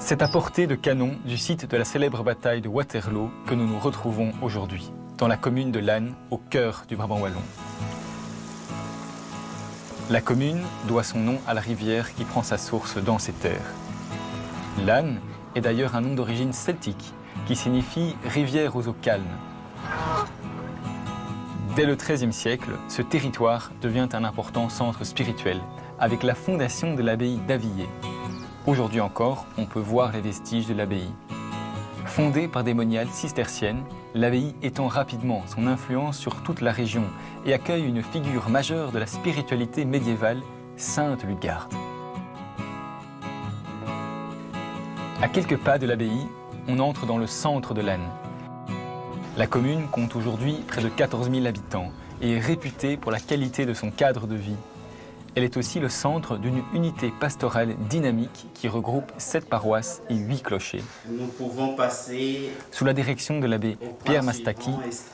C'est à portée de canon du site de la célèbre bataille de Waterloo que nous nous retrouvons aujourd'hui, dans la commune de Lannes, au cœur du Brabant wallon. La commune doit son nom à la rivière qui prend sa source dans ces terres. Lannes est d'ailleurs un nom d'origine celtique qui signifie « rivière aux eaux calmes ». Dès le XIIIe siècle, ce territoire devient un important centre spirituel, avec la fondation de l'abbaye d'Avillers. Aujourd'hui encore, on peut voir les vestiges de l'abbaye. Fondée par des moniales cisterciennes, l'abbaye étend rapidement son influence sur toute la région et accueille une figure majeure de la spiritualité médiévale, Sainte Lugarde. À quelques pas de l'abbaye, on entre dans le centre de Lannes. La commune compte aujourd'hui près de 14 000 habitants et est réputée pour la qualité de son cadre de vie. Elle est aussi le centre d'une unité pastorale dynamique qui regroupe 7 paroisses et 8 clochers. Nous pouvons passer. Sous la direction de l'abbé Pierre Mastaki,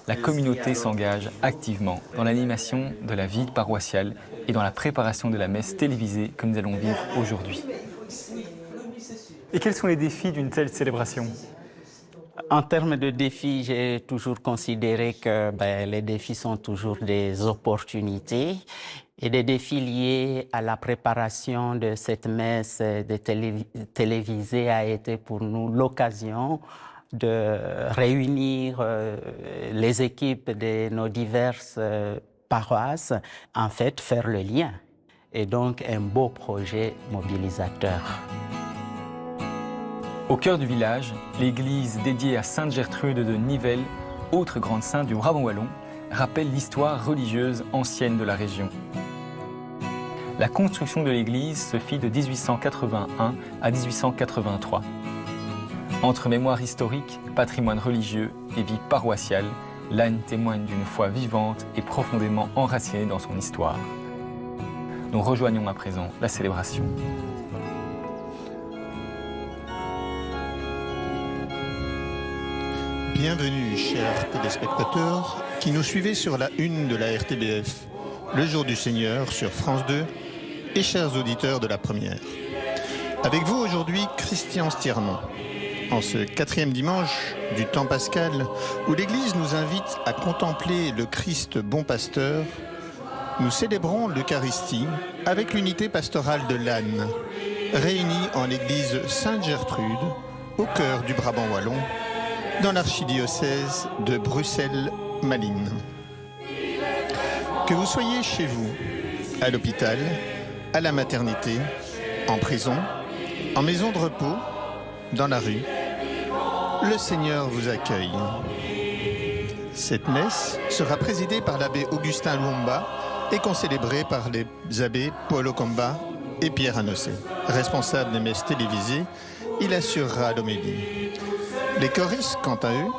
la communauté s'engage activement dans l'animation de la vie paroissiale et dans la préparation de la messe télévisée que nous allons vivre aujourd'hui. Et quels sont les défis d'une telle célébration ? En termes de défis, j'ai toujours considéré que les défis sont toujours des opportunités et des défis liés à la préparation de cette messe télévisée a été pour nous l'occasion de réunir les équipes de nos diverses paroisses, en fait faire le lien. Et donc un beau projet mobilisateur. Au cœur du village, l'église dédiée à Sainte Gertrude de Nivelles, autre grande sainte du Brabant wallon, rappelle l'histoire religieuse ancienne de la région. La construction de l'église se fit de 1881 à 1883. Entre mémoire historique, patrimoine religieux et vie paroissiale, Lannes témoigne d'une foi vivante et profondément enracinée dans son histoire. Nous rejoignons à présent la célébration. Bienvenue, chers téléspectateurs qui nous suivez sur la une de la RTBF, Le Jour du Seigneur sur France 2 et chers auditeurs de la première. Avec vous aujourd'hui, Christian Stiermont. En ce 4e dimanche du temps pascal, où l'Église nous invite à contempler le Christ bon pasteur, nous célébrons l'Eucharistie avec l'unité pastorale de Lannes, réunie en l'église Sainte-Gertrude, au cœur du Brabant wallon, dans l'archidiocèse de Bruxelles-Malines. Que vous soyez chez vous, à l'hôpital, à la maternité, en prison, en maison de repos, dans la rue, le Seigneur vous accueille. Cette messe sera présidée par l'abbé Augustin Luomba et concélébrée par les abbés Paul Okomba et Pierre Anossé. Responsable des messes télévisées, il assurera l'homélie. Les choristes, quant à eux,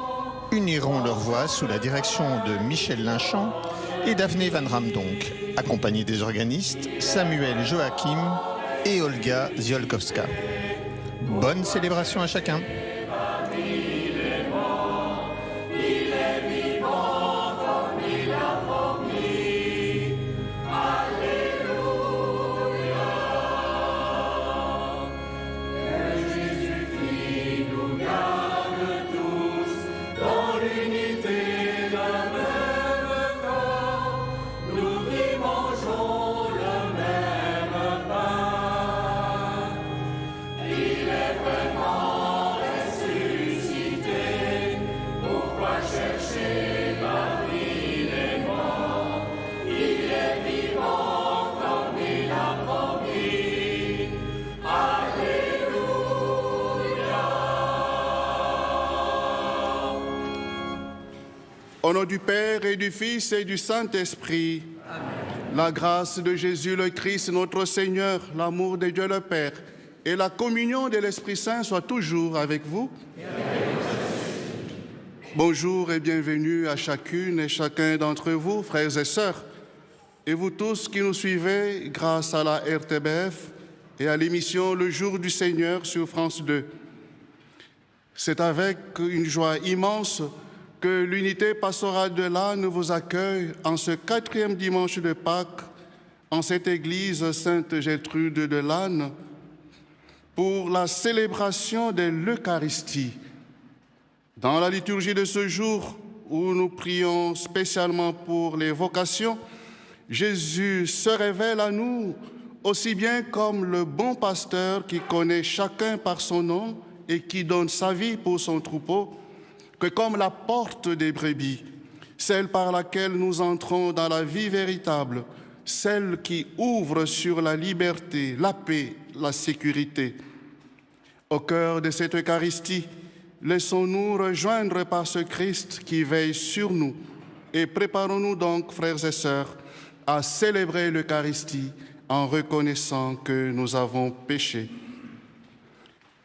uniront leurs voix sous la direction de Michel Linchamp et Daphné Van Ramdonk, accompagnés des organistes Samuel Joachim et Olga Ziolkowska. Bonne célébration à chacun. Au nom du Père et du Fils et du Saint-Esprit, la grâce de Jésus le Christ, notre Seigneur, l'amour de Dieu le Père et la communion de l'Esprit Saint soient toujours avec vous. Bonjour et bienvenue à chacune et chacun d'entre vous, frères et sœurs, et vous tous qui nous suivez grâce à la RTBF et à l'émission Le Jour du Seigneur sur France 2. C'est avec une joie immense que l'unité pastorale de Lannes vous accueille en ce 4e dimanche de Pâques, en cette église Sainte Gertrude de Lannes, pour la célébration de l'Eucharistie. Dans la liturgie de ce jour, où nous prions spécialement pour les vocations, Jésus se révèle à nous aussi bien comme le bon pasteur qui connaît chacun par son nom et qui donne sa vie pour son troupeau, que comme la porte des brebis, celle par laquelle nous entrons dans la vie véritable, celle qui ouvre sur la liberté, la paix, la sécurité. Au cœur de cette Eucharistie, laissons-nous rejoindre par ce Christ qui veille sur nous et préparons-nous donc, frères et sœurs, à célébrer l'Eucharistie en reconnaissant que nous avons péché.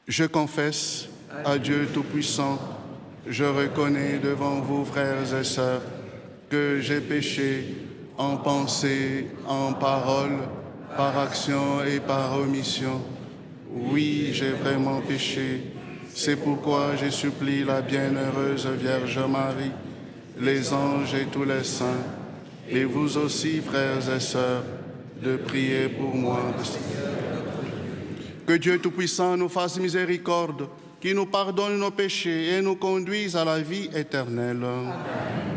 Je confesse à Dieu Tout-Puissant, je reconnais devant vous, frères et sœurs, que j'ai péché en pensée, en parole, par action et par omission. Oui, j'ai vraiment péché. C'est pourquoi je supplie la bienheureuse Vierge Marie, les anges et tous les saints, et vous aussi, frères et sœurs, de prier pour moi. Que Dieu Tout-Puissant nous fasse miséricorde, qu'il nous pardonne nos péchés et nous conduise à la vie éternelle. Amen.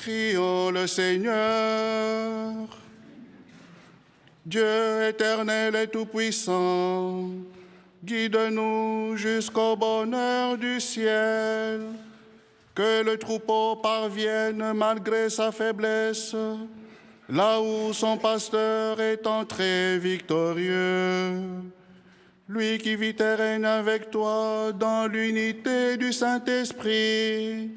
Prions le Seigneur. Dieu éternel et tout-puissant, guide-nous jusqu'au bonheur du ciel, que le troupeau parvienne malgré sa faiblesse, là où son pasteur est entré victorieux. lui qui vit et règne avec toi dans l'unité du Saint-Esprit,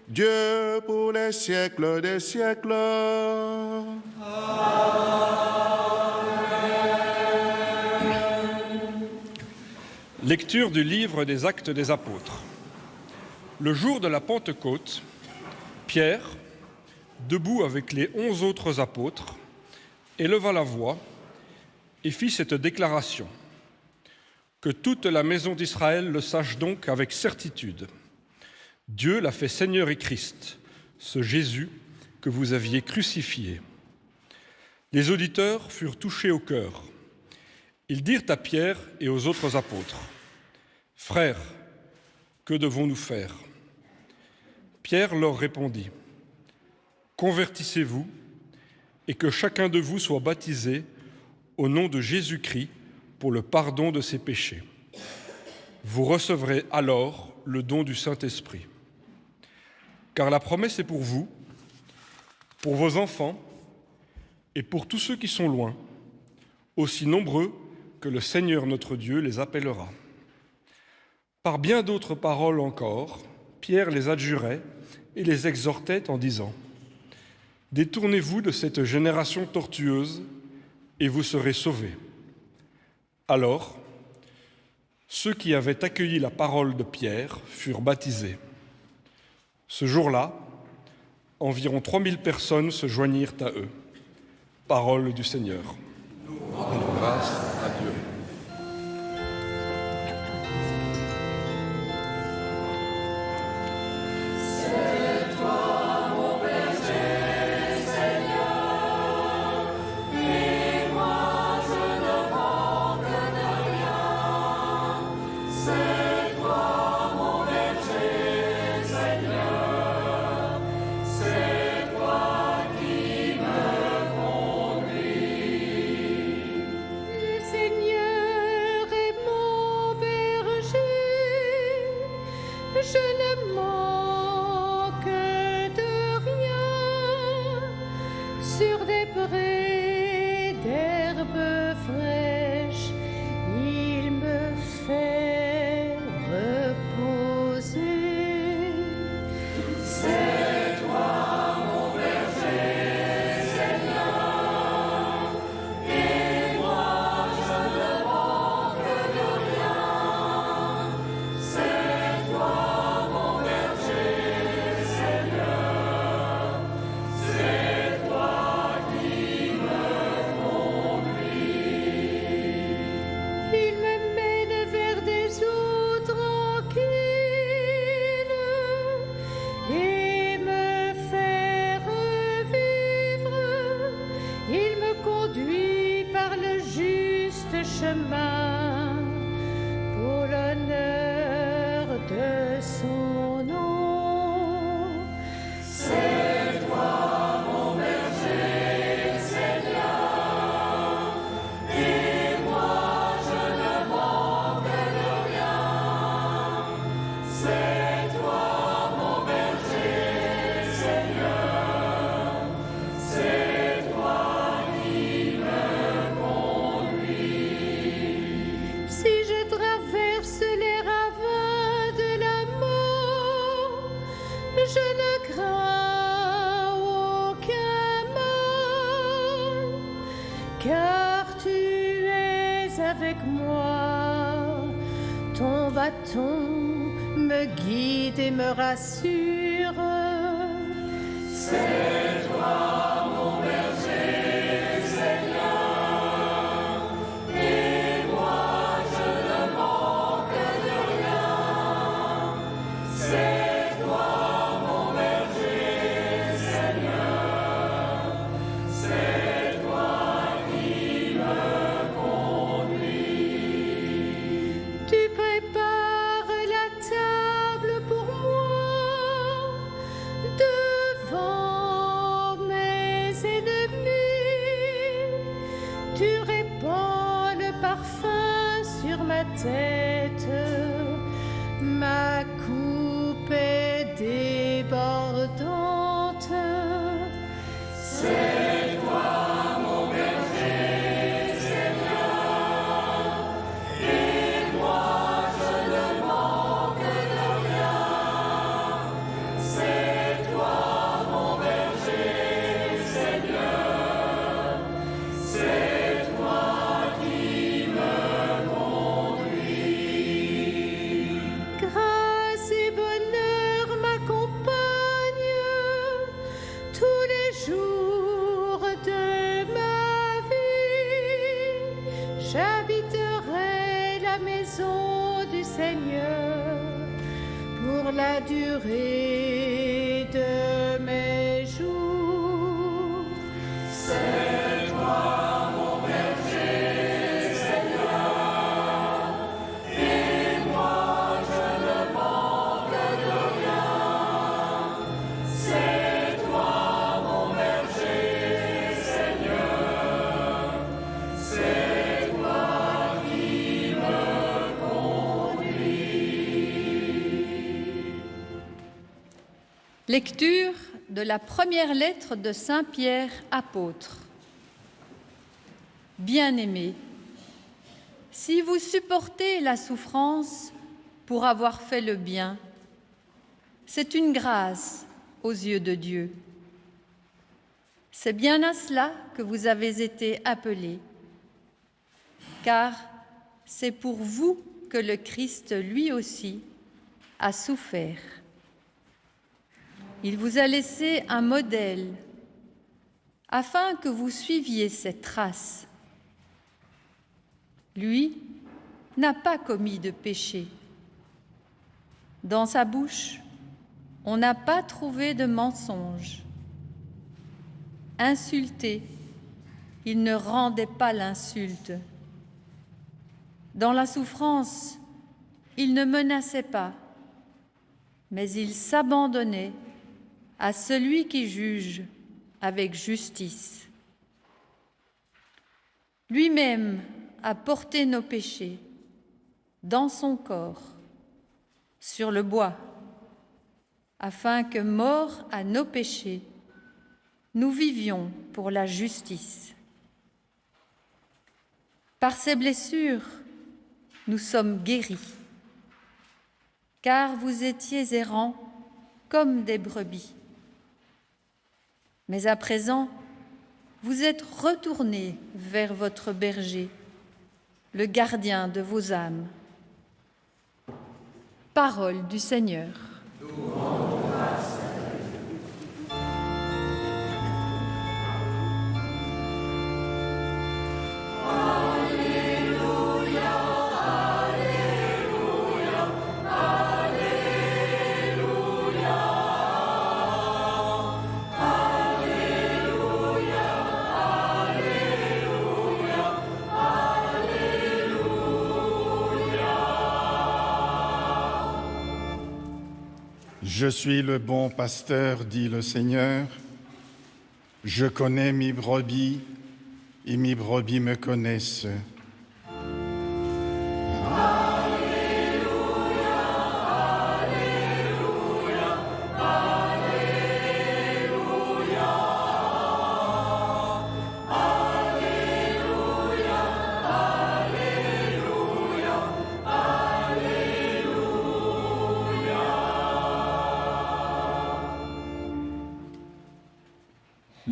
Dieu pour les siècles des siècles. Lecture du livre des Actes des Apôtres. Le jour de la Pentecôte, Pierre, debout avec les 11 autres apôtres, éleva la voix et fit cette déclaration. Que toute la maison d'Israël le sache donc avec certitude. Dieu l'a fait Seigneur et Christ, ce Jésus que vous aviez crucifié. Les auditeurs furent touchés au cœur. Ils dirent à Pierre et aux autres apôtres, « Frères, que devons-nous faire ?» Pierre leur répondit, « Convertissez-vous et que chacun de vous soit baptisé au nom de Jésus-Christ pour le pardon de ses péchés. Vous recevrez alors le don du Saint-Esprit. Car la promesse est pour vous, pour vos enfants et pour tous ceux qui sont loin, aussi nombreux que le Seigneur notre Dieu les appellera. » Par bien d'autres paroles encore, Pierre les adjurait et les exhortait en disant « Détournez-vous de cette génération tortueuse et vous serez sauvés. » Alors, ceux qui avaient accueilli la parole de Pierre furent baptisés. Ce jour-là, environ 3000 personnes se joignirent à eux. Parole du Seigneur. Nous rendons grâce à Dieu. Me guide et me rassure. C'est toi mon berger, Seigneur, et moi je ne manque de rien. C'est toi mon berger, Seigneur, c'est toi qui me conduis. Tu prépares tête, ma coupe est débordante. C'est toi mon berger, Seigneur, et J'habiterai la maison du Seigneur pour la durée de mes jours. C'est toi mon berger, Seigneur, et moi je ne manque de rien. C'est toi mon berger, Seigneur, c'est toi qui me conduis. Lecture de la première lettre de Saint Pierre apôtre. Bien-aimés, si vous supportez la souffrance pour avoir fait le bien, c'est une grâce aux yeux de Dieu. C'est bien à cela que vous avez été appelés, car c'est pour vous que le Christ lui aussi a souffert. Il vous a laissé un modèle afin que vous suiviez ses traces. Lui n'a pas commis de péché. Dans sa bouche, on n'a pas trouvé de mensonge. Insulté, il ne rendait pas l'insulte. Dans la souffrance, il ne menaçait pas, mais il s'abandonnait à celui qui juge avec justice. Lui-même a porté nos péchés dans son corps, sur le bois, afin que, morts à nos péchés, nous vivions pour la justice. Par ses blessures, nous sommes guéris, car vous étiez errants comme des brebis. Mais à présent, vous êtes retournés vers votre berger, le gardien de vos âmes. Parole du Seigneur. Je suis le bon pasteur, dit le Seigneur. Je connais mes brebis et mes brebis me connaissent.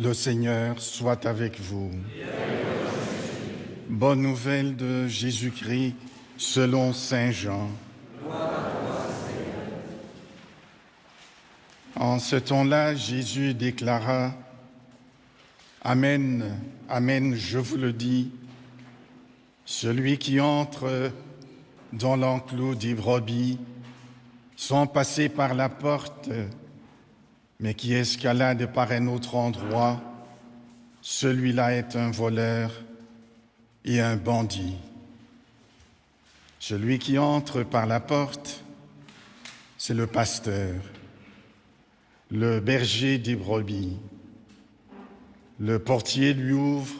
Le Seigneur soit avec vous. Bonne nouvelle de Jésus-Christ selon Saint Jean. En ce temps-là, Jésus déclara : Amen, Amen, je vous le dis, celui qui entre dans l'enclos des brebis sans passer par la porte, mais qui escalade par un autre endroit, celui-là est un voleur et un bandit. Celui qui entre par la porte, c'est le pasteur, le berger des brebis. Le portier lui ouvre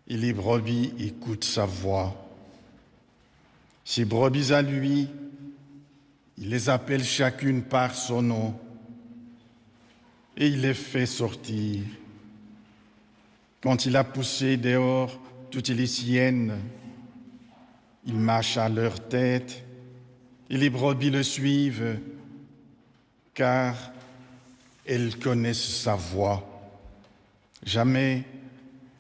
et les brebis écoutent sa voix. Ses brebis à lui, il les appelle chacune par son nom, et il les fait sortir. Quand il a poussé dehors toutes les siennes, il marche à leur tête et les brebis le suivent, car elles connaissent sa voix. Jamais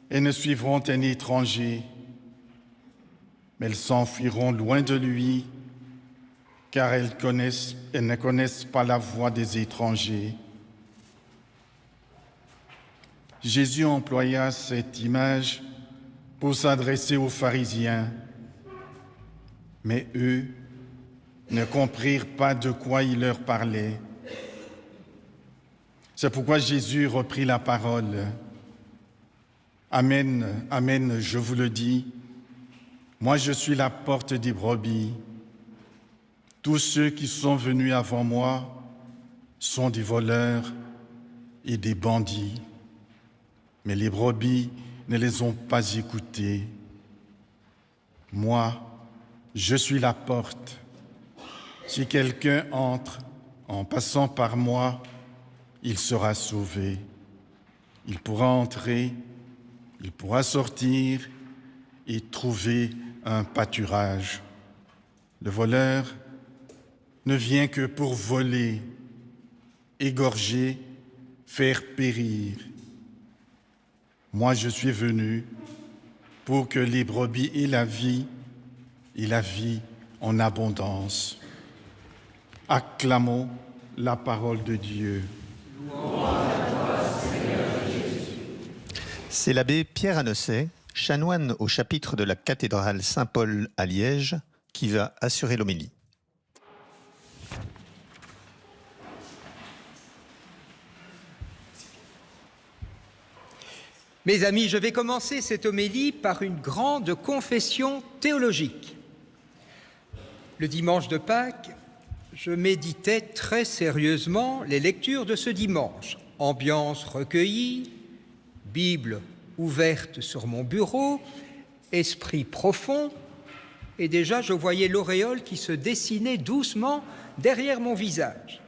elles ne suivront un étranger, mais elles s'enfuiront loin de lui, car elles ne connaissent pas la voix des étrangers. Jésus employa cette image pour s'adresser aux pharisiens. Mais eux ne comprirent pas de quoi il leur parlait. C'est pourquoi Jésus reprit la parole. Amen, amen, je vous le dis, moi je suis la porte des brebis. Tous ceux qui sont venus avant moi sont des voleurs et des bandits, mais les brebis ne les ont pas écoutés. Moi, je suis la porte. Si quelqu'un entre en passant par moi, il sera sauvé. Il pourra entrer, il pourra sortir et trouver un pâturage. Le voleur ne vient que pour voler, égorger, faire périr. Moi, je suis venu pour que les brebis aient la vie et la vie en abondance. Acclamons la parole de Dieu. C'est l'abbé Pierre Annosset, chanoine au chapitre de la cathédrale Saint-Paul à Liège, qui va assurer l'homélie. Mes amis, je vais commencer cette homélie par une grande confession théologique. Le dimanche de Pâques, je méditais très sérieusement les lectures de ce dimanche. Ambiance recueillie, Bible ouverte sur mon bureau, esprit profond, et déjà je voyais l'auréole qui se dessinait doucement derrière mon visage.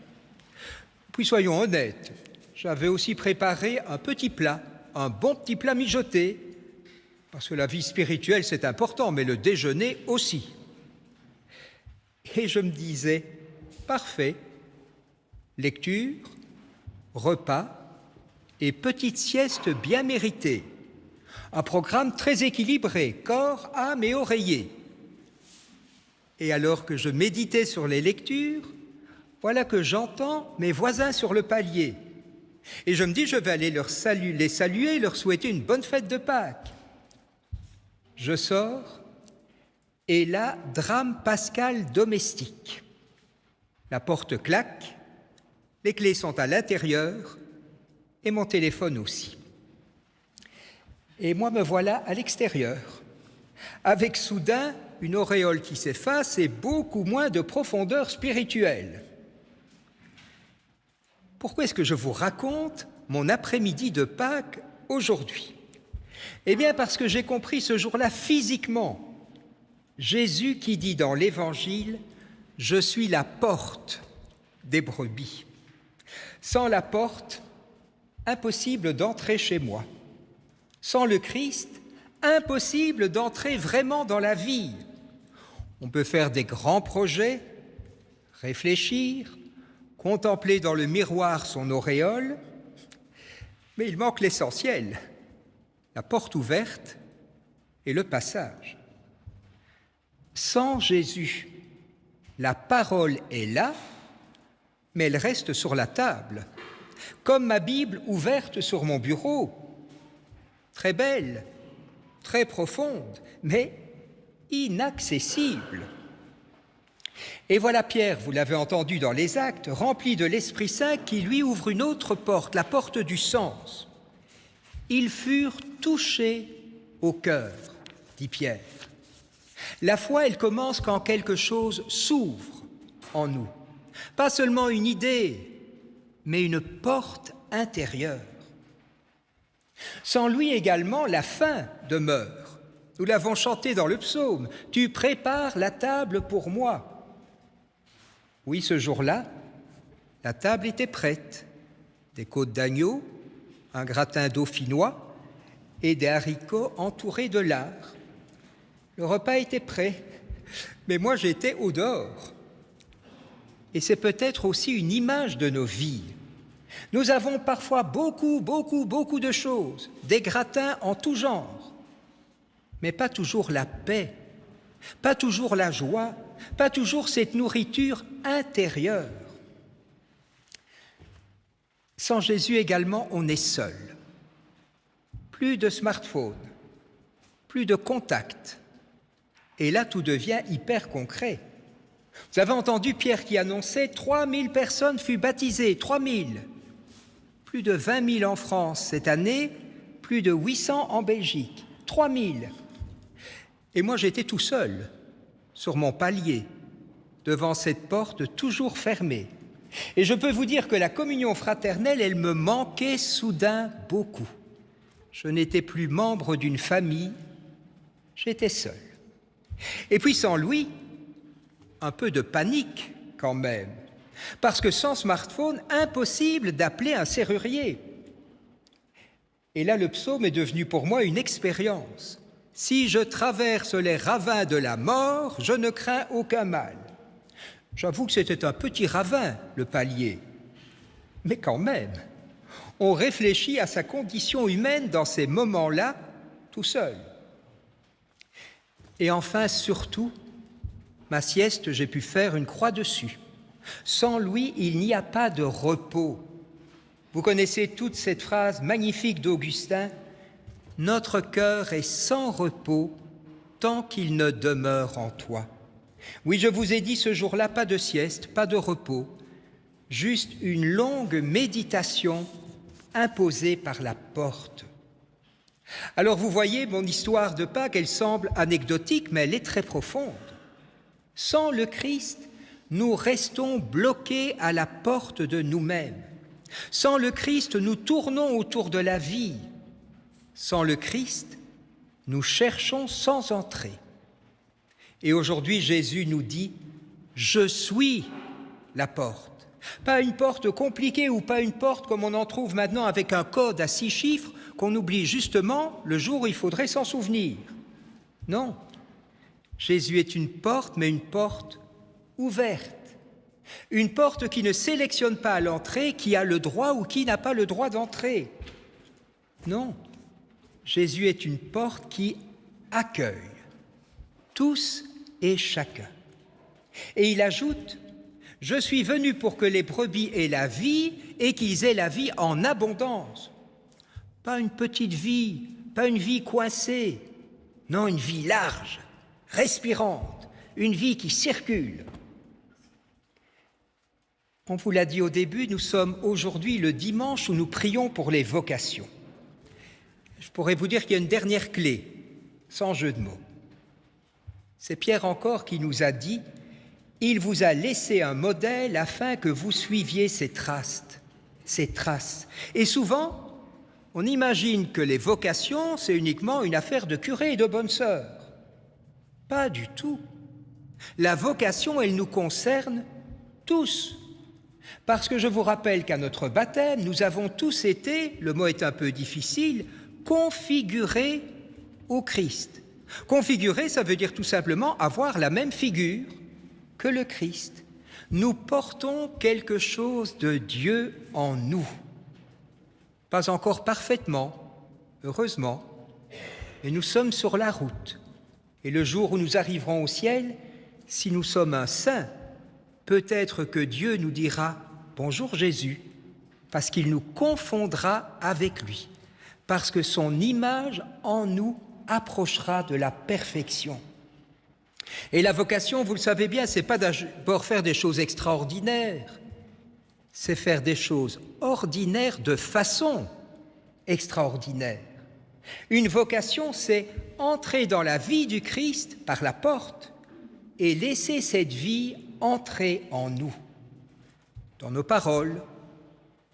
Puis soyons honnêtes, j'avais aussi préparé un petit plat, un bon petit plat mijoté, parce que la vie spirituelle c'est important, mais le déjeuner aussi. Et je me disais, parfait, lecture, repas et petite sieste bien méritée. Un programme très équilibré, corps, âme et oreiller. Et alors que je méditais sur les lectures, voilà que j'entends mes voisins sur le palier. Et je me dis, je vais aller les saluer et leur souhaiter une bonne fête de Pâques. Je sors, et là, drame pascal domestique. La porte claque, les clés sont à l'intérieur, et mon téléphone aussi. Et moi, me voilà à l'extérieur, avec soudain une auréole qui s'efface et beaucoup moins de profondeur spirituelle. Pourquoi est-ce que je vous raconte mon après-midi de Pâques aujourd'hui? Eh bien, parce que j'ai compris ce jour-là physiquement Jésus qui dit dans l'Évangile « Je suis la porte des brebis ». Sans la porte, impossible d'entrer chez moi. Sans le Christ, impossible d'entrer vraiment dans la vie. On peut faire des grands projets, réfléchir, contempler dans le miroir son auréole, mais il manque l'essentiel, la porte ouverte et le passage. Sans Jésus, la parole est là, mais elle reste sur la table, comme ma Bible ouverte sur mon bureau, très belle, très profonde, mais inaccessible. Et voilà Pierre, vous l'avez entendu dans les Actes, rempli de l'Esprit Saint qui lui ouvre une autre porte, la porte du sens. Ils furent touchés au cœur, dit Pierre. La foi, elle commence quand quelque chose s'ouvre en nous. Pas seulement une idée, mais une porte intérieure. Sans lui également, la faim demeure. Nous l'avons chanté dans le psaume. « Tu prépares la table pour moi ». Oui, ce jour-là, la table était prête. Des côtes d'agneau, un gratin dauphinois et des haricots entourés de lard. Le repas était prêt, mais moi j'étais au dehors. Et c'est peut-être aussi une image de nos vies. Nous avons parfois beaucoup de choses, des gratins en tout genre, mais pas toujours la paix, pas toujours la joie, pas toujours cette nourriture intérieure. Sans Jésus également, on est seul. Plus de smartphone, plus de contact. Et là, tout devient hyper concret. Vous avez entendu Pierre qui annonçait 3000 personnes furent baptisées, 3000. Plus de 20 000 en France cette année, plus de 800 en Belgique, 3000. Et moi, j'étais tout seul, sur mon palier, devant cette porte toujours fermée. Et je peux vous dire que la communion fraternelle, elle me manquait soudain beaucoup. Je n'étais plus membre d'une famille, j'étais seul. Et puis sans Louis, un peu de panique quand même, parce que sans smartphone, impossible d'appeler un serrurier. Et là, le psaume est devenu pour moi une expérience. Si je traverse les ravins de la mort, je ne crains aucun mal. J'avoue que c'était un petit ravin, le palier. Mais quand même, on réfléchit à sa condition humaine dans ces moments-là, tout seul. Et enfin, surtout, ma sieste, j'ai pu faire une croix dessus. Sans lui, il n'y a pas de repos. Vous connaissez toute cette phrase magnifique d'Augustin, « Notre cœur est sans repos tant qu'il ne demeure en toi ». Oui, je vous ai dit ce jour-là, pas de sieste, pas de repos, juste une longue méditation imposée par la porte. Alors vous voyez, mon histoire de Pâques, elle semble anecdotique, mais elle est très profonde. Sans le Christ, nous restons bloqués à la porte de nous-mêmes. Sans le Christ, nous tournons autour de la vie. Sans le Christ, nous cherchons sans entrée. Et aujourd'hui, Jésus nous dit « Je suis la porte ». Pas une porte compliquée ou pas une porte comme on en trouve maintenant avec un code à 6 chiffres qu'on oublie justement le jour où il faudrait s'en souvenir. Non, Jésus est une porte, mais une porte ouverte. Une porte qui ne sélectionne pas à l'entrée qui a le droit ou qui n'a pas le droit d'entrer. Non, Jésus est une porte qui accueille tous et chacun. Et il ajoute « Je suis venu pour que les brebis aient la vie et qu'ils aient la vie en abondance. » Pas une petite vie, pas une vie coincée, non, une vie large, respirante, une vie qui circule. On vous l'a dit au début, nous sommes aujourd'hui le dimanche où nous prions pour les vocations. Je pourrais vous dire qu'il y a une dernière clé, sans jeu de mots. C'est Pierre encore qui nous a dit « Il vous a laissé un modèle afin que vous suiviez ses traces. » Et souvent, on imagine que les vocations, c'est uniquement une affaire de curé et de bonnes sœurs. Pas du tout. La vocation, elle nous concerne tous. Parce que je vous rappelle qu'à notre baptême, nous avons tous été, le mot est un peu difficile, configurés au Christ. Configurer, ça veut dire tout simplement avoir la même figure que le Christ. Nous portons quelque chose de Dieu en nous. Pas encore parfaitement, heureusement, mais nous sommes sur la route. Et le jour où nous arriverons au ciel, si nous sommes un saint, peut-être que Dieu nous dira « Bonjour Jésus », parce qu'il nous confondra avec lui, parce que son image en nous approchera de la perfection. Et la vocation, vous le savez bien, c'est pas d'abord faire des choses extraordinaires, c'est faire des choses ordinaires de façon extraordinaire. Une vocation, c'est entrer dans la vie du Christ par la porte et laisser cette vie entrer en nous, dans nos paroles,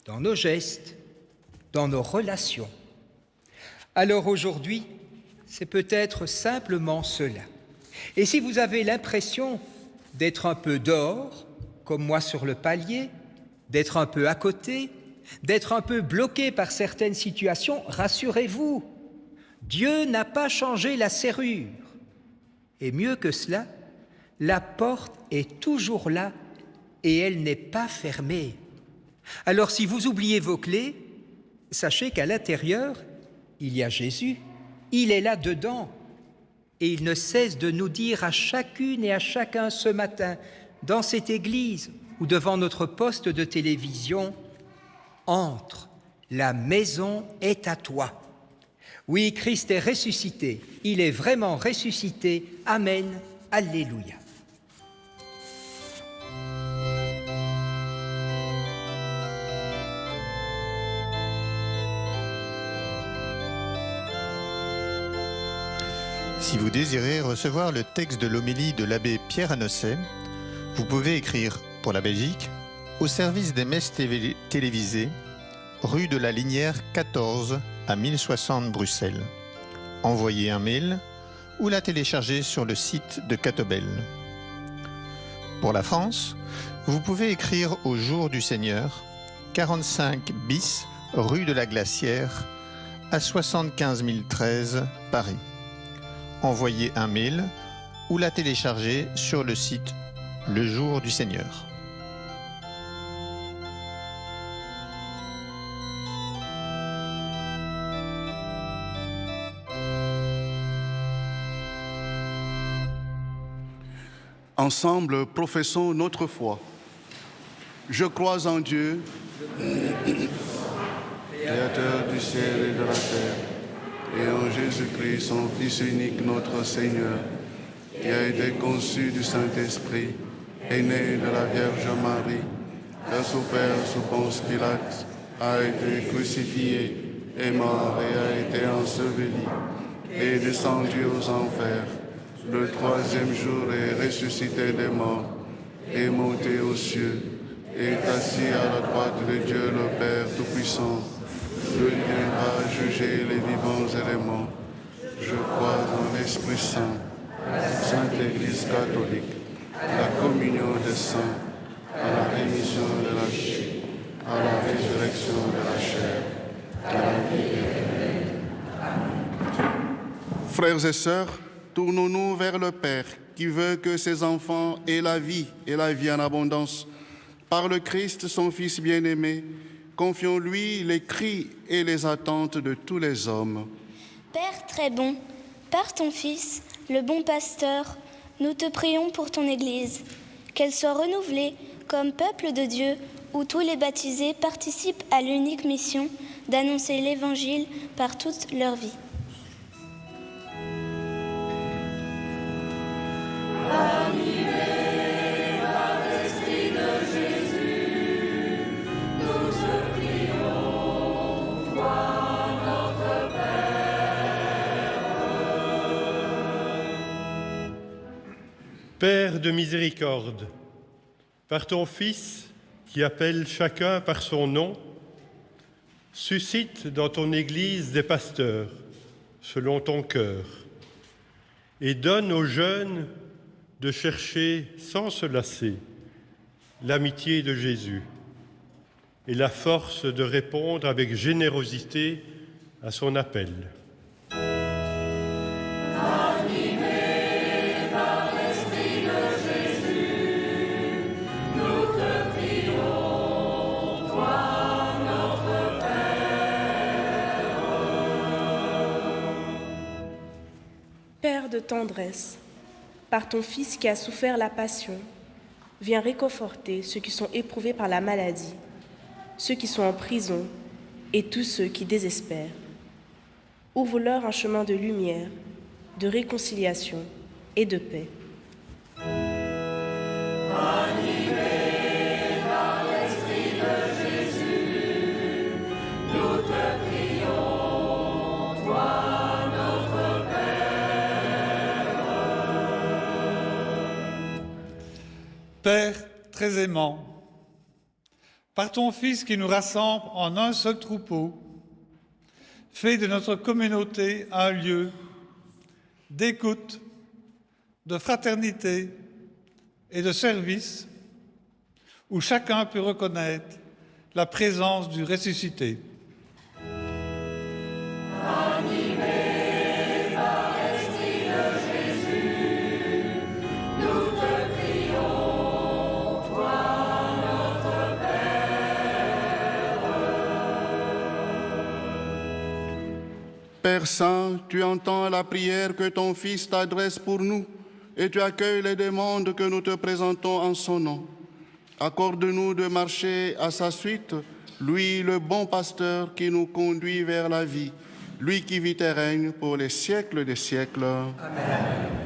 dans nos gestes, dans nos relations. Alors aujourd'hui, c'est peut-être simplement cela. Et si vous avez l'impression d'être un peu dehors, comme moi sur le palier, d'être un peu à côté, d'être un peu bloqué par certaines situations, rassurez-vous, Dieu n'a pas changé la serrure. Et mieux que cela, la porte est toujours là et elle n'est pas fermée. Alors si vous oubliez vos clés, sachez qu'à l'intérieur, il y a Jésus. Il est là dedans. Et il ne cesse de nous dire à chacune et à chacun ce matin, dans cette église ou devant notre poste de télévision, « Entre, la maison est à toi. » Oui, Christ est ressuscité. Il est vraiment ressuscité. Amen. Alléluia. Si vous désirez recevoir le texte de l'homélie de l'abbé Pierre Anosset, vous pouvez écrire pour la Belgique au service des messes télévisées, rue de la Linière 14 à 1060 Bruxelles. Envoyez un mail ou la télécharger sur le site de Catobel. Pour la France, vous pouvez écrire au Jour du Seigneur, 45 bis, rue de la Glacière, à 75 013 Paris. Envoyez un mail ou la télécharger sur le site Le Jour du Seigneur. Ensemble, professons notre foi. Je crois en Dieu, Créateur du ciel et de la terre, et en Jésus-Christ, son Fils unique, notre Seigneur, qui a été conçu du Saint-Esprit, est né de la Vierge Marie, a souffert sous Ponce Pilate, a été crucifié, est mort et a été enseveli, et est descendu aux enfers. Le troisième jour est ressuscité des morts, est monté aux cieux, est assis à la droite de Dieu le Père Tout-Puissant, il viendra juger les vivants et les morts. Je crois en l'Esprit Saint, Sainte Église catholique, la communion des saints, à la rémission de la chute, à la résurrection de la chair, à la vie éternelle. Frères et sœurs, tournons-nous vers le Père qui veut que ses enfants aient la vie et la vie en abondance. Par le Christ, son Fils bien-aimé, confions-lui les cris et les attentes de tous les hommes. Père très bon, par ton Fils, le bon pasteur, nous te prions pour ton Église, qu'elle soit renouvelée comme peuple de Dieu, où tous les baptisés participent à l'unique mission d'annoncer l'Évangile par toute leur vie. Père de miséricorde, par ton Fils qui appelle chacun par son nom, suscite dans ton Église des pasteurs selon ton cœur et donne aux jeunes de chercher sans se lasser l'amitié de Jésus et la force de répondre avec générosité à son appel. Père de tendresse, par ton Fils qui a souffert la passion, viens réconforter ceux qui sont éprouvés par la maladie, ceux qui sont en prison et tous ceux qui désespèrent. Ouvre-leur un chemin de lumière, de réconciliation et de paix. Père très aimant, par ton Fils qui nous rassemble en un seul troupeau, fais de notre communauté un lieu d'écoute, de fraternité et de service où chacun peut reconnaître la présence du ressuscité. Père Saint, tu entends la prière que ton Fils t'adresse pour nous et tu accueilles les demandes que nous te présentons en son nom. Accorde-nous de marcher à sa suite, lui le bon pasteur qui nous conduit vers la vie, lui qui vit et règne pour les siècles des siècles. Amen.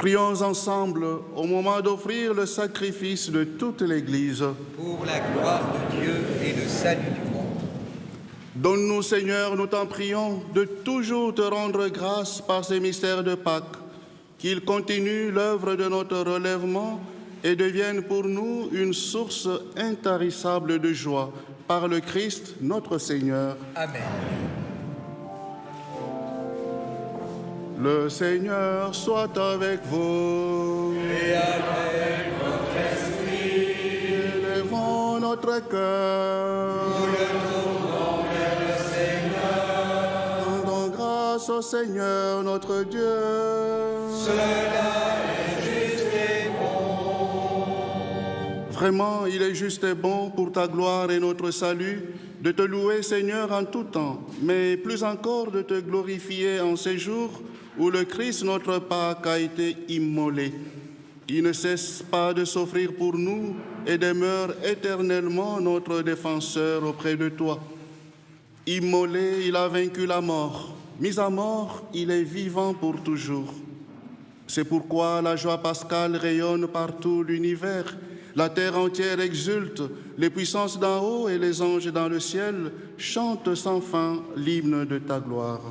Prions ensemble au moment d'offrir le sacrifice de toute l'Église. Pour la gloire de Dieu et le salut du monde. Donne-nous, Seigneur, nous t'en prions, de toujours te rendre grâce par ces mystères de Pâques, qu'ils continuent l'œuvre de notre relèvement et deviennent pour nous une source intarissable de joie. Par le Christ, notre Seigneur. Amen. Le Seigneur soit avec vous. Et avec votre esprit. Élevons notre cœur. Nous le tournons vers le Seigneur. Rendons grâce au Seigneur notre Dieu. Cela est juste et bon. Vraiment, il est juste et bon pour ta gloire et notre salut de te louer, Seigneur, en tout temps, mais plus encore de te glorifier en ces jours où le Christ, notre Pâque, a été immolé, qui ne cesse pas de s'offrir pour nous et demeure éternellement notre défenseur auprès de toi. Immolé, il a vaincu la mort. Mis à mort, il est vivant pour toujours. C'est pourquoi la joie pascale rayonne par tout l'univers. La terre entière exulte, les puissances d'en haut et les anges dans le ciel chantent sans fin l'hymne de ta gloire.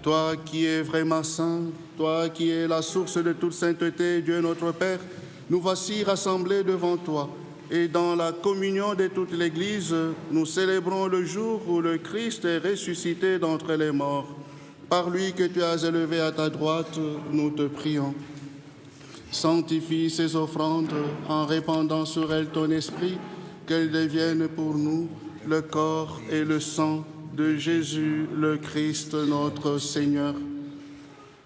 toi qui es vraiment saint, toi qui es la source de toute sainteté, Dieu notre Père, nous voici rassemblés devant toi. Et dans la communion de toute l'Église, nous célébrons le jour où le Christ est ressuscité d'entre les morts. Par lui que tu as élevé à ta droite, nous te prions. Sanctifie ces offrandes en répandant sur elles ton esprit, qu'elles deviennent pour nous le corps et le sang de Jésus, le Christ, notre Seigneur.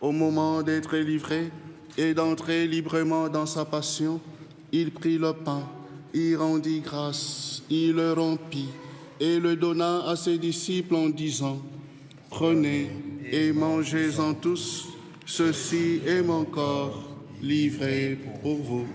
Au moment d'être livré et d'entrer librement dans sa passion, il prit le pain, il rendit grâce, il le rompit et le donna à ses disciples en disant : « Prenez et mangez-en tous, ceci est mon corps livré pour vous. »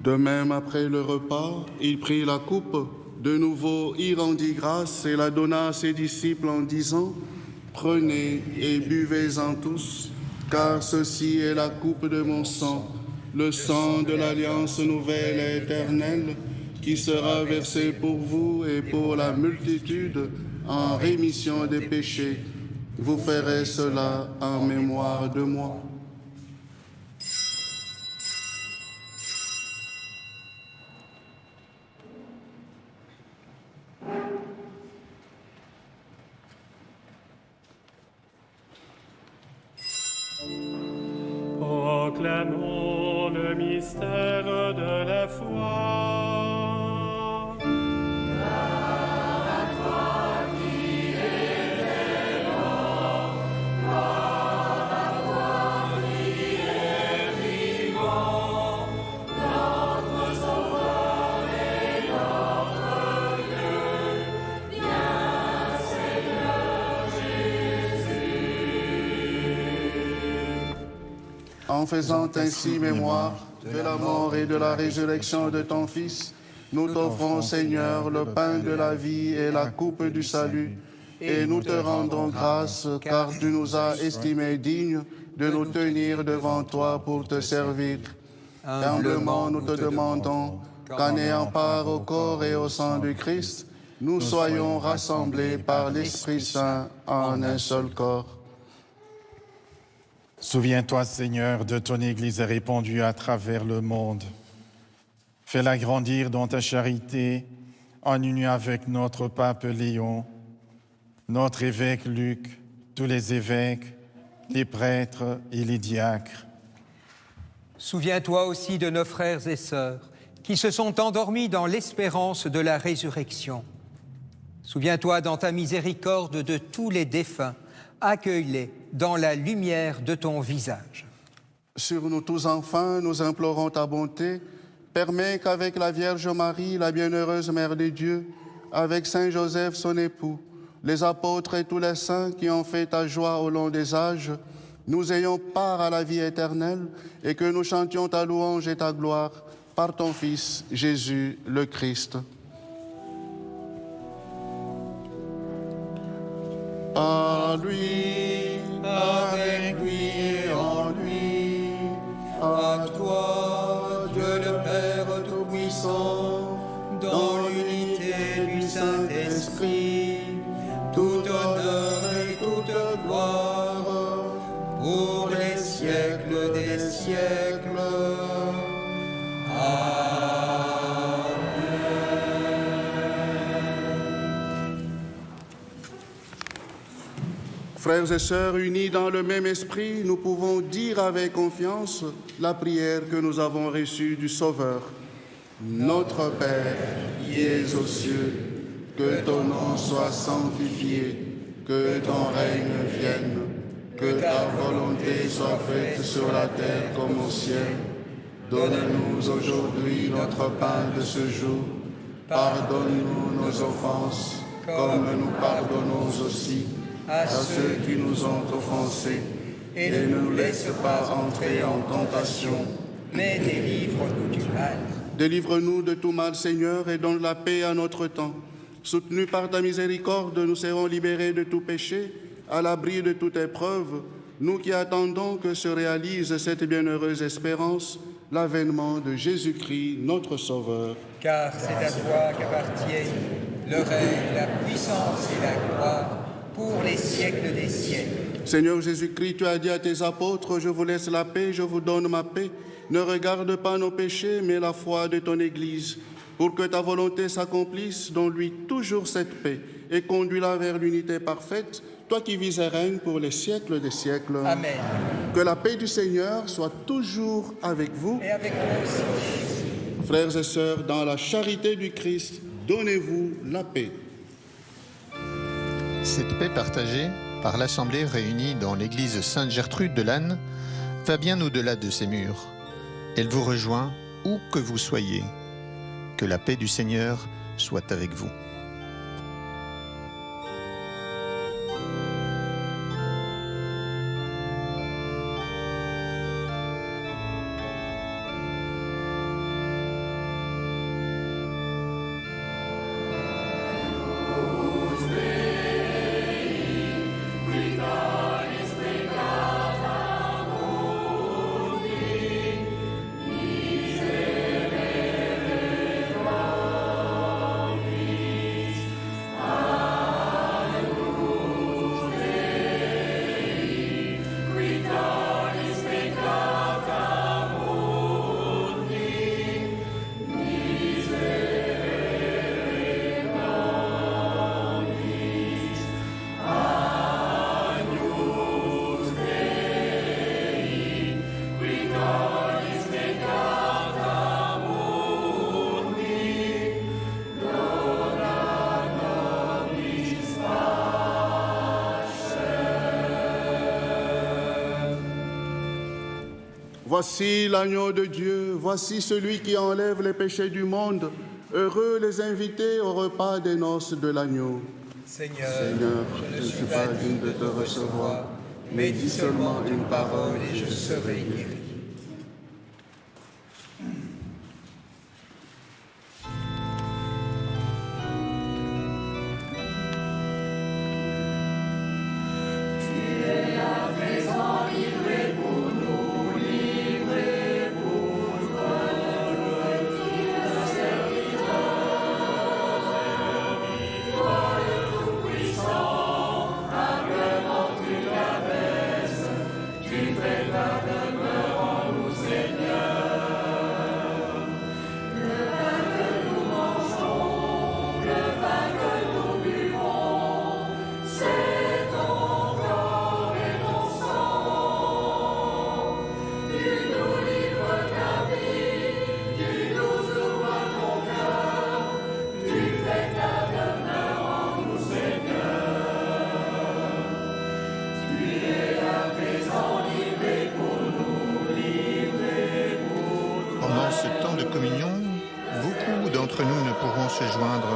De même, après le repas, il prit la coupe. De nouveau, il rendit grâce et la donna à ses disciples en disant : « Prenez et buvez-en tous, car ceci est la coupe de mon sang, le sang de l'alliance nouvelle et éternelle, qui sera versé pour vous et pour la multitude en rémission des péchés. Vous ferez cela en mémoire de moi. » Proclamons le mystère de la foi. Gloire à toi qui es mort, gloire à toi qui es vivant, notre Sauveur et notre Dieu. Viens, Seigneur Jésus. En faisant ainsi mémoire de la mort et de la résurrection de ton Fils, nous t'offrons, Seigneur, le pain de la vie et la coupe du salut, et nous te rendons grâce, car tu nous as estimés dignes de nous tenir devant toi pour te servir. Humblement, nous te demandons qu'en ayant part au corps et au sang du Christ, nous soyons rassemblés par l'Esprit Saint en un seul corps. Souviens-toi, Seigneur, de ton Église répandue à travers le monde. Fais-la grandir dans ta charité, en union avec notre pape Léon, notre évêque Luc, tous les évêques, les prêtres et les diacres. Souviens-toi aussi de nos frères et sœurs qui se sont endormis dans l'espérance de la résurrection. Souviens-toi dans ta miséricorde de tous les défunts. Accueille-les dans la lumière de ton visage. Sur nous tous enfin, nous implorons ta bonté. Permets qu'avec la Vierge Marie, la bienheureuse Mère de Dieu, avec Saint Joseph, son époux, les apôtres et tous les saints qui ont fait ta joie au long des âges, nous ayons part à la vie éternelle et que nous chantions ta louange et ta gloire par ton Fils, Jésus le Christ. À lui, avec lui et en lui, à toi, Dieu le Père Tout-Puissant, dans l'unité du Saint-Esprit, tout honneur et toute gloire, pour les siècles des siècles. Frères et sœurs, unis dans le même esprit, nous pouvons dire avec confiance la prière que nous avons reçue du Sauveur. Notre Père, qui es aux cieux, que ton nom soit sanctifié, que ton règne vienne, que ta volonté soit faite sur la terre comme au ciel. Donne-nous aujourd'hui notre pain de ce jour. Pardonne-nous nos offenses, comme nous pardonnons aussi à ceux qui nous ont offensés, et ne nous laisse pas entrer en tentation, mais délivre-nous du mal. Délivre-nous de tout mal, Seigneur, et donne la paix à notre temps. Soutenus par ta miséricorde, nous serons libérés de tout péché, à l'abri de toute épreuve, nous qui attendons que se réalise cette bienheureuse espérance, l'avènement de Jésus-Christ, notre Sauveur. Car c'est à toi qu'appartiennent le règne, la puissance et la gloire pour les siècles des siècles. Seigneur Jésus-Christ, tu as dit à tes apôtres, je vous laisse la paix, je vous donne ma paix. Ne regarde pas nos péchés, mais la foi de ton Église, pour que ta volonté s'accomplisse, donne-lui toujours cette paix et conduis-la vers l'unité parfaite, toi qui vis et règnes pour les siècles des siècles. Amen. Que la paix du Seigneur soit toujours avec vous. Et avec vous aussi. Frères et sœurs, dans la charité du Christ, donnez-vous la paix. Cette paix partagée par l'Assemblée réunie dans l'église Sainte-Gertrude de Lannes va bien au-delà de ces murs. Elle vous rejoint où que vous soyez. Que la paix du Seigneur soit avec vous. Voici l'agneau de Dieu, voici celui qui enlève les péchés du monde. Heureux les invités au repas des noces de l'agneau. Seigneur, je ne suis pas digne de te recevoir, mais dis seulement une parole et je serai guéri.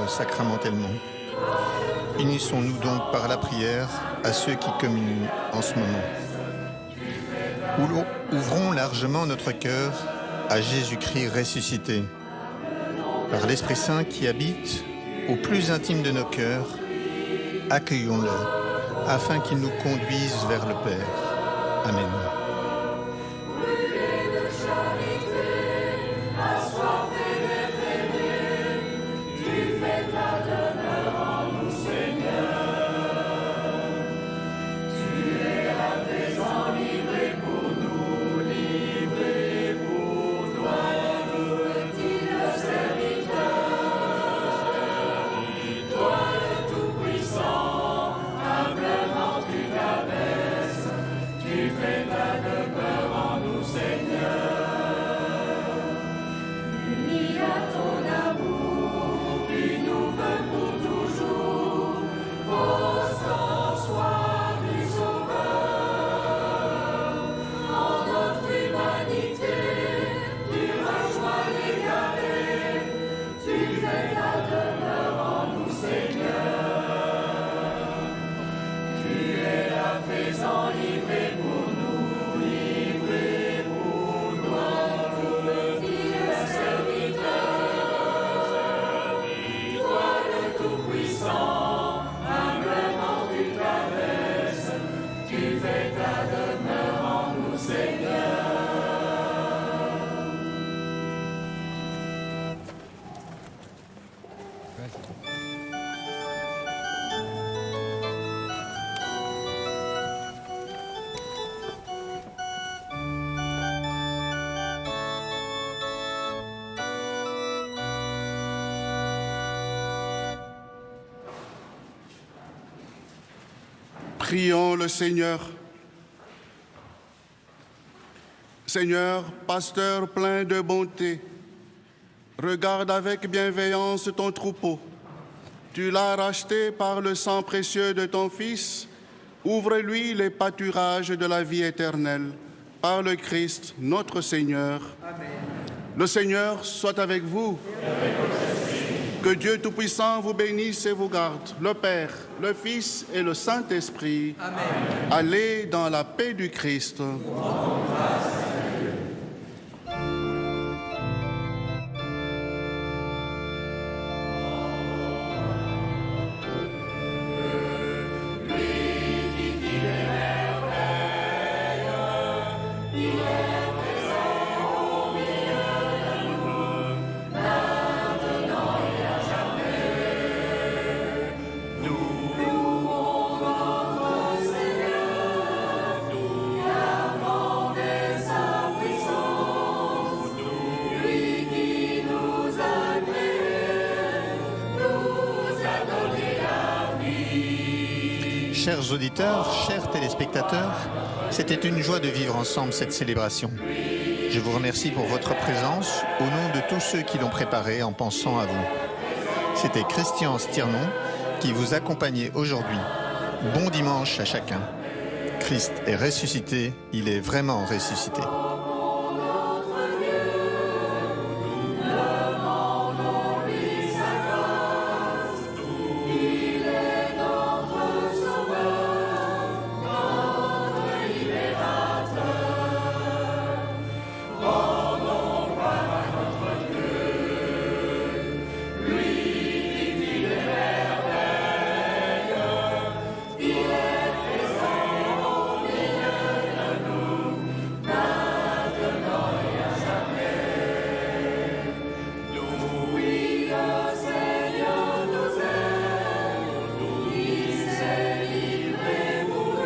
Sacramentellement. Unissons-nous donc par la prière à ceux qui communient en ce moment. Ouvrons largement notre cœur à Jésus-Christ ressuscité. Par l'Esprit Saint qui habite au plus intime de nos cœurs, accueillons-le afin qu'il nous conduise vers le Père. Amen. Tu fais ta Prions le Seigneur. Seigneur, pasteur plein de bonté, regarde avec bienveillance ton troupeau. Tu l'as racheté par le sang précieux de ton Fils. Ouvre-lui les pâturages de la vie éternelle, par le Christ, notre Seigneur. Amen. Le Seigneur soit avec vous. Que Dieu Tout-Puissant vous bénisse et vous garde, le Père, le Fils et le Saint-Esprit. Amen. Allez dans la paix du Christ. Chers auditeurs, chers téléspectateurs, c'était une joie de vivre ensemble cette célébration. Je vous remercie pour votre présence au nom de tous ceux qui l'ont préparée en pensant à vous. C'était Christian Stirnon qui vous accompagnait aujourd'hui. Bon dimanche à chacun. Christ est ressuscité, il est vraiment ressuscité.